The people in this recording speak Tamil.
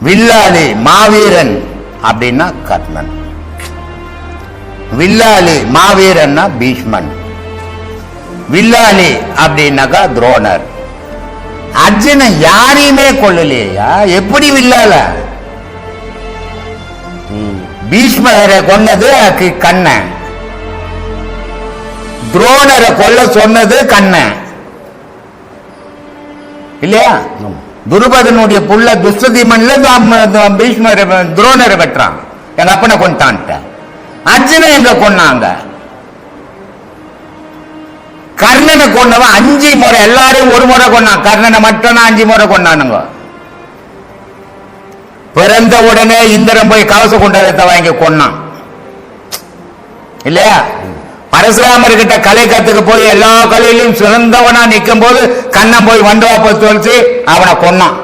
வில்லாளி மாவீரன் அப்படின்னா கர்ணன், வில்லாளி மாவீரன்னா பீஷ்மன், வில்லாளி அப்படின்னாக்கா துரோணர். அர்ஜுனன் யாரையுமே கொல்லலையா? எப்படி வில்லால? பீஷ்மரை கொன்னது கண்ணன், துரோணரை கொல்ல சொன்னது கண்ணன் இல்லையா? துருபதனுடைய புள்ள துஷ்டதீமன்ல பீஷ்மர் துரோணரை வெட்டுறான், எங்க அப்பனை கொண்டான். அர்ஜுனன் எங்க கொன்னாங்க? கர்ணனை கொன்னவன் 5 முறை, எல்லாரையும் ஒரு முறை கொன்னான், கர்ணனை மட்டும் 5 முறை கொண்டானுங்க. பிறந்த உடனே இந்திரன் போய் கவச கொண்டாடத்தை வாங்கி கொன்னான் இல்லையா? பரசுராமர் கிட்ட கலை கத்துக்கு போய் எல்லா கலையிலும் சிறந்தவனா நிற்கும் போது கண்ணன் போய் வண்டவாப்ப சொல்லிச்சு அவனை கொன்னான்.